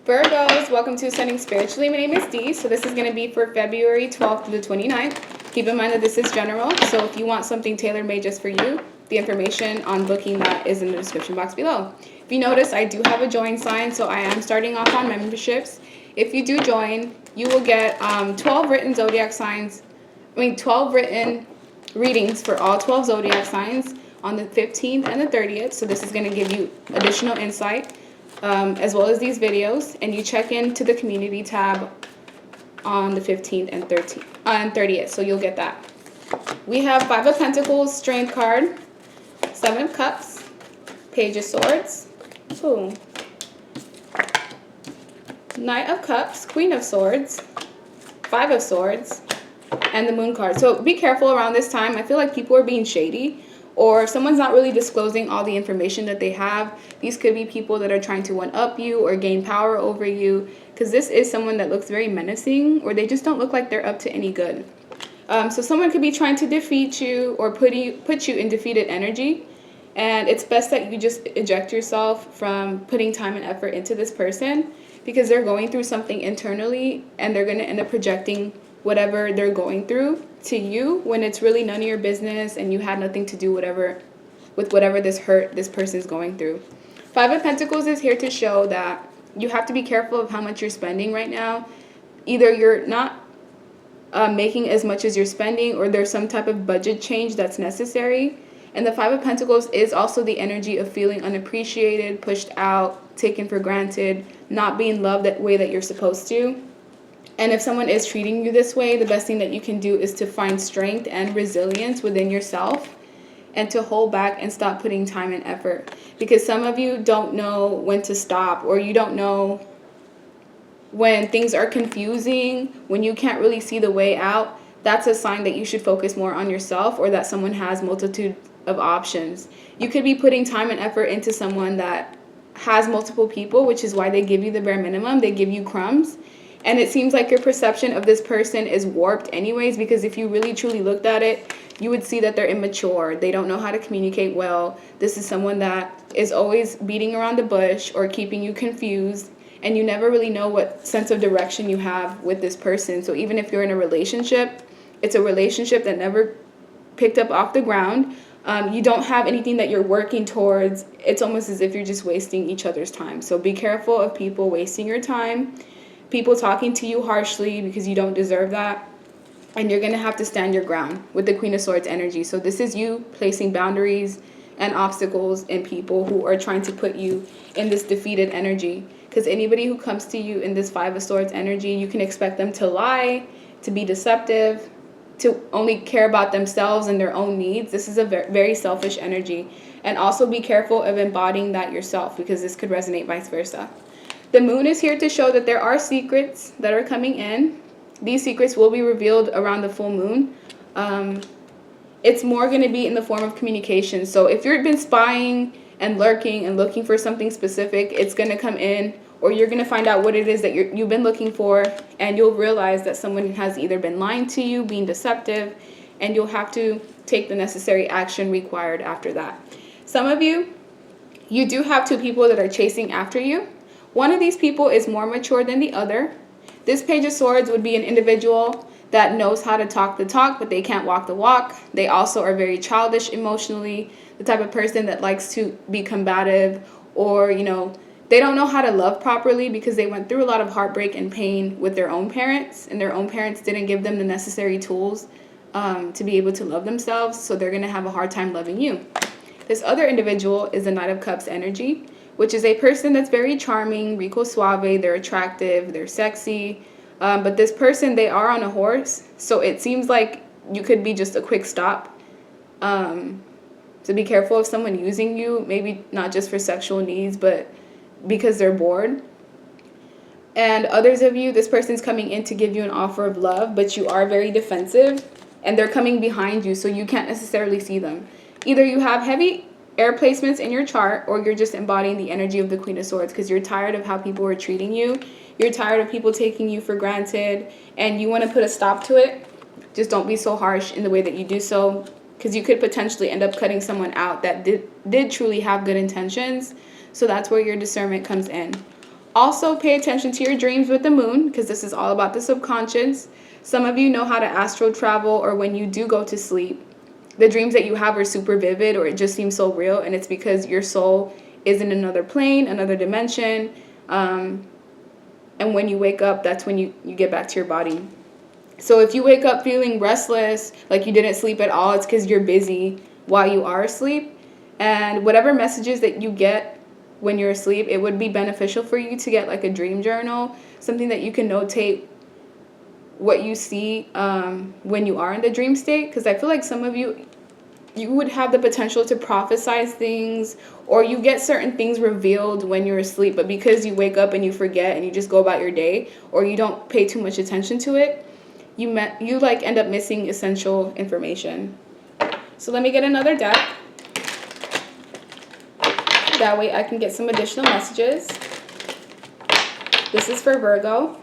Virgos, welcome to Ascending Spiritually. My name is Dee, so this is going to be for February 12th to the 29th. Keep in mind that this is general, so if you want something tailor-made just for you, the information on booking that is in the description box below. If you notice, I do have a join sign, so I am starting off on memberships. If you do join, you will get 12 written zodiac signs, 12 written readings for all 12 zodiac signs on the 15th and the 30th, so this is going to give you additional insight. As well as these videos, and you check into the community tab on the 15th and 30th, so you'll get that. We have Five of Pentacles, Strength card, Seven of Cups, Page of Swords, ooh, Knight of Cups, Queen of Swords, Five of Swords, and the Moon card. So be careful around this time. I feel like people are being shady, or if someone's not really disclosing all the information that they have. These could be people that are trying to one-up you or gain power over you, because this is someone that looks very menacing, or they just don't look like they're up to any good. So someone could be trying to defeat you or put you in defeated energy, and it's best that you just eject yourself from putting time and effort into this person, because they're going through something internally, and they're going to end up projecting whatever they're going through to you when it's really none of your business and you had nothing to do with whatever this hurt this person's going through. Five of Pentacles is here to show that you have to be careful of how much you're spending right now. Either you're not making as much as you're spending, or there's some type of budget change that's necessary. And the Five of Pentacles is also the energy of feeling unappreciated, pushed out, taken for granted, not being loved that way that you're supposed to. And if someone is treating you this way, the best thing that you can do is to find strength and resilience within yourself and to hold back and stop putting time and effort. Because some of you don't know when to stop, or you don't know when things are confusing, when you can't really see the way out. That's a sign that you should focus more on yourself, or that someone has multitude of options. You could be putting time and effort into someone that has multiple people, which is why they give you the bare minimum. They give you crumbs. And it seems like your perception of this person is warped anyways, because if you really truly looked at it, you would see that they're immature. They don't know how to communicate well. This is someone that is always beating around the bush or keeping you confused, and you never really know what sense of direction you have with this person. So even if you're in a relationship, it's a relationship that never picked up off the ground. You don't have anything that you're working towards. It's almost as if you're just wasting each other's time. So be careful of people wasting your time, people talking to you harshly because you don't deserve that. And you're going to have to stand your ground with the Queen of Swords energy. So this is you placing boundaries and obstacles in people who are trying to put you in this defeated energy. Because anybody who comes to you in this Five of Swords energy, you can expect them to lie, to be deceptive, to only care about themselves and their own needs. This is a very selfish energy. And also be careful of embodying that yourself, because this could resonate vice versa. The Moon is here to show that there are secrets that are coming in. These secrets will be revealed around the full moon. It's more going to be in the form of communication. So if you've been spying and lurking and looking for something specific, it's going to come in, or you're going to find out what it is that you've been looking for, and you'll realize that someone has either been lying to you, being deceptive, and you'll have to take the necessary action required after that. Some of you do have two people that are chasing after you. One of these people is more mature than the other. This Page of Swords would be an individual that knows how to talk the talk, but they can't walk the walk. They also are very childish emotionally, the type of person that likes to be combative, or, they don't know how to love properly because they went through a lot of heartbreak and pain with their own parents, and their own parents didn't give them the necessary tools to be able to love themselves, so they're going to have a hard time loving you. This other individual is the Knight of Cups energy, which is a person that's very charming, rico suave, they're attractive, they're sexy. But this person, they are on a horse, so it seems like you could be just a quick stop. So be careful of someone using you, maybe not just for sexual needs, but because they're bored. And others of you, this person's coming in to give you an offer of love, but you are very defensive, and they're coming behind you, so you can't necessarily see them. Either you have heavy air placements in your chart, or you're just embodying the energy of the Queen of Swords because you're tired of how people are treating you. You're tired of people taking you for granted, and you want to put a stop to it. Just don't be so harsh in the way that you do so, because you could potentially end up cutting someone out that did truly have good intentions. So that's where your discernment comes in. Also, pay attention to your dreams with the moon, because this is all about the subconscious. Some of you know how to astral travel, or when you do go to sleep, the dreams that you have are super vivid, or it just seems so real, and it's because your soul is in another plane, another dimension. And when you wake up, that's when you get back to your body. So if you wake up feeling restless, like you didn't sleep at all, it's because you're busy while you are asleep. And whatever messages that you get when you're asleep, it would be beneficial for you to get like a dream journal, something that you can notate what you see when you are in the dream state. Because I feel like some of you would have the potential to prophesize things, or you get certain things revealed when you're asleep, but because you wake up and you forget and you just go about your day, or you don't pay too much attention to it, you like end up missing essential information. So let me get another deck. That way I can get some additional messages. This is for Virgo.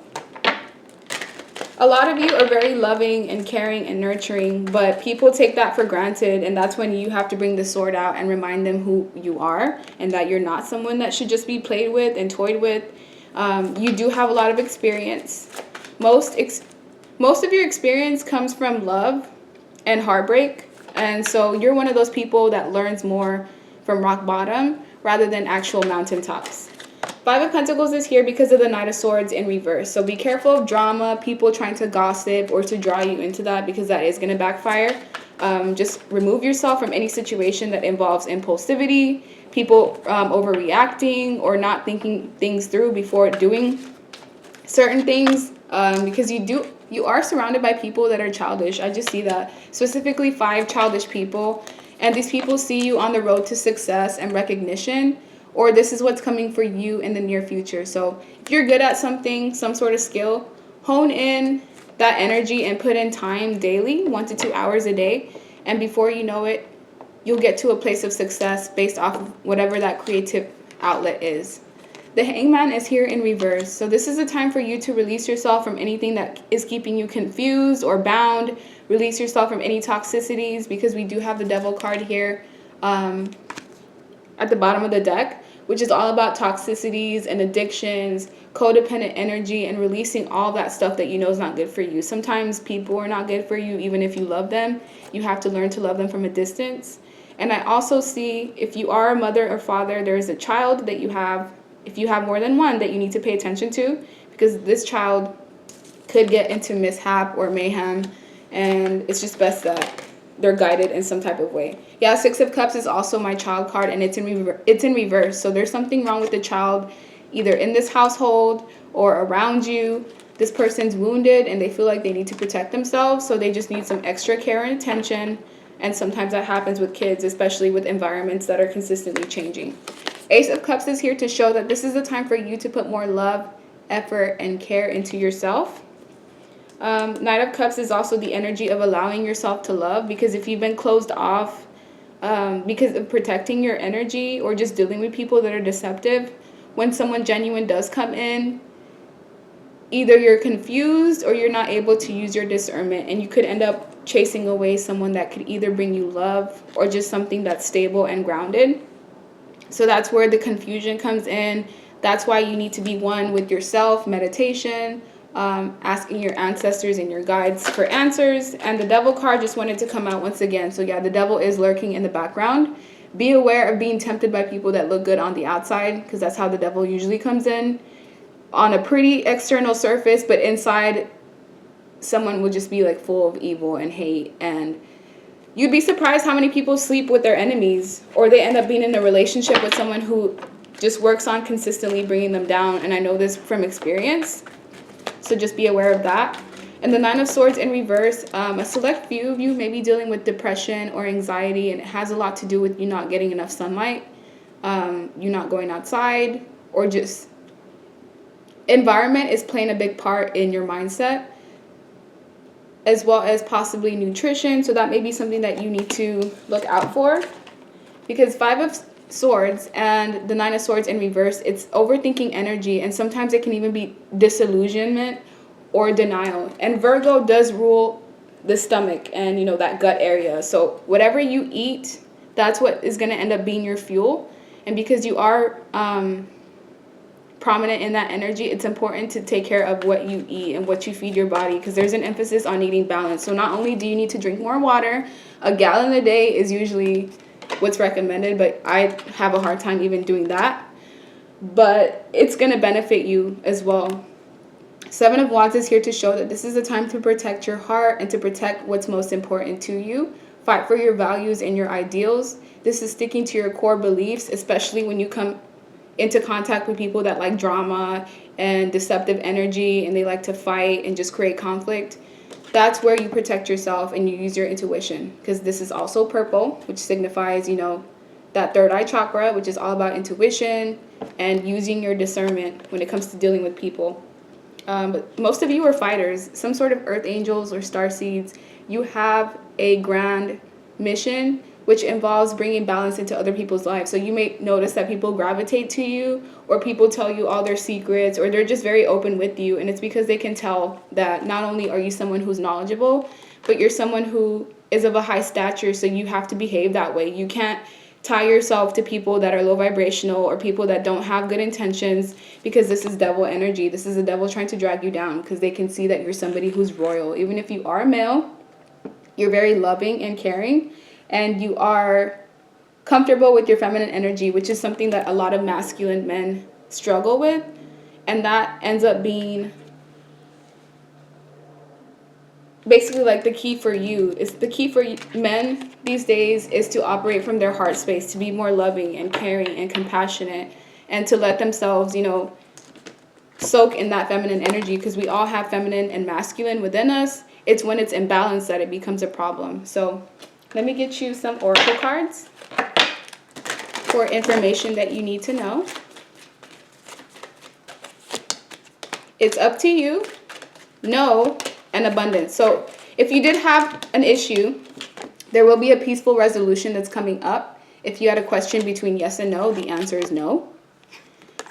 A lot of you are very loving and caring and nurturing, but people take that for granted, and that's when you have to bring the sword out and remind them who you are and that you're not someone that should just be played with and toyed with. You do have a lot of experience. Most of your experience comes from love and heartbreak, and so you're one of those people that learns more from rock bottom rather than actual mountaintops. Five of Pentacles is here because of the Knight of Swords in reverse. So be careful of drama, people trying to gossip or to draw you into that, because that is going to backfire. Just remove yourself from any situation that involves impulsivity, people overreacting or not thinking things through before doing certain things, because you are surrounded by people that are childish. I just see that. Specifically 5 childish people. And these people see you on the road to success and recognition, or this is what's coming for you in the near future. So if you're good at something, some sort of skill, hone in that energy and put in time daily, 1 to 2 hours a day. And before you know it, you'll get to a place of success based off of whatever that creative outlet is. The Hangman is here in reverse. So this is a time for you to release yourself from anything that is keeping you confused or bound. Release yourself from any toxicities, because we do have the Devil card here at the bottom of the deck, which is all about toxicities and addictions, codependent energy, and releasing all that stuff that you know is not good for you. Sometimes people are not good for you, even if you love them. You have to learn to love them from a distance. And I also see, if you are a mother or father, there is a child that you have, if you have more than one, that you need to pay attention to, because this child could get into mishap or mayhem, and it's just best that they're guided in some type of way. Yeah, 6 of Cups is also my child card, and it's in reverse. So there's something wrong with the child, either in this household or around you. This person's wounded and they feel like they need to protect themselves, so they just need some extra care and attention. And sometimes that happens with kids, especially with environments that are consistently changing. Ace of Cups is here to show that this is the time for you to put more love, effort, and care into yourself. Knight of Cups is also the energy of allowing yourself to love, because if you've been closed off because of protecting your energy or just dealing with people that are deceptive, when someone genuine does come in, either you're confused or you're not able to use your discernment, and you could end up chasing away someone that could either bring you love or just something that's stable and grounded. So that's where the confusion comes in. That's why you need to be one with yourself, meditation, asking your ancestors and your guides for answers. And the Devil card just wanted to come out once again. So yeah, the Devil is lurking in the background. Be aware of being tempted by people that look good on the outside, because that's how the Devil usually comes in. On a pretty external surface, but inside, someone will just be like full of evil and hate. And you'd be surprised how many people sleep with their enemies, or they end up being in a relationship with someone who just works on consistently bringing them down. And I know this from experience. So just be aware of that. And the 9 of Swords in reverse, a select few of you may be dealing with depression or anxiety, and it has a lot to do with you not getting enough sunlight, you not going outside, or just environment is playing a big part in your mindset, as well as possibly nutrition. So that may be something that you need to look out for, because 5 of Swords and the 9 of Swords in reverse, it's overthinking energy, and sometimes it can even be disillusionment or denial. And Virgo does rule the stomach and, you know, that gut area. So whatever you eat, that's what is going to end up being your fuel. And because you are prominent in that energy, it's important to take care of what you eat and what you feed your body, because there's an emphasis on eating balance. So not only do you need to drink more water, a gallon a day is usually what's recommended, but I have a hard time even doing that. But it's going to benefit you as well. Seven of Wands is here to show that this is a time to protect your heart and to protect what's most important to you. Fight for your values and your ideals. This is sticking to your core beliefs, especially when you come into contact with people that like drama and deceptive energy, and they like to fight and just create conflict. That's where you protect yourself and you use your intuition, because this is also purple, which signifies, you know, that third eye chakra, which is all about intuition and using your discernment when it comes to dealing with people. But most of you are fighters, some sort of earth angels or star seeds. You have a grand mission, which involves bringing balance into other people's lives. So you may notice that people gravitate to you, or people tell you all their secrets, or they're just very open with you. And it's because they can tell that not only are you someone who's knowledgeable, but you're someone who is of a high stature, so you have to behave that way. You can't tie yourself to people that are low vibrational or people that don't have good intentions, because this is devil energy. This is the devil trying to drag you down, because they can see that you're somebody who's royal. Even if you are a male, you're very loving and caring, and you are comfortable with your feminine energy, which is something that a lot of masculine men struggle with. And that ends up being basically like the key for you. It's the key for men these days is to operate from their heart space, to be more loving and caring and compassionate, and to let themselves, you know, soak in that feminine energy, because we all have feminine and masculine within us. It's when it's imbalanced that it becomes a problem. So let me get you some oracle cards for information that you need to know. It's up to you, no, and abundance. So if you did have an issue, there will be a peaceful resolution that's coming up. If you had a question between yes and no, the answer is no.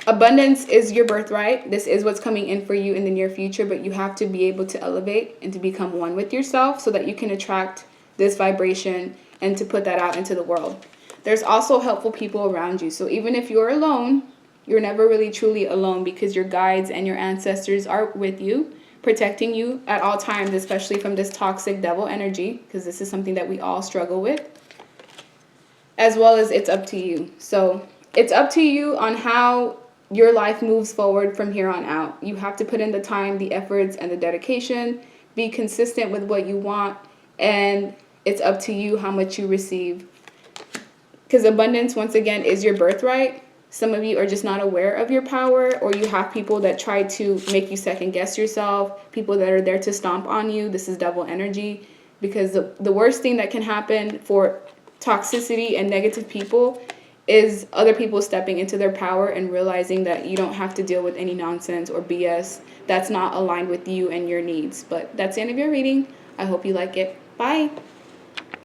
Abundance is your birthright. This is what's coming in for you in the near future, but you have to be able to elevate and to become one with yourself so that you can attract this vibration and to put that out into the world. There's also helpful people around you. So even if you're alone, you're never really truly alone, because your guides and your ancestors are with you, protecting you at all times, especially from this toxic devil energy, because this is something that we all struggle with, as well as it's up to you. So it's up to you on how your life moves forward from here on out. You have to put in the time, the efforts, and the dedication, be consistent with what you want, and it's up to you how much you receive. Because abundance, once again, is your birthright. Some of you are just not aware of your power, or you have people that try to make you second guess yourself, people that are there to stomp on you. This is devil energy, because the worst thing that can happen for toxicity and negative people is other people stepping into their power and realizing that you don't have to deal with any nonsense or BS that's not aligned with you and your needs. But that's the end of your reading. I hope you like it. Bye.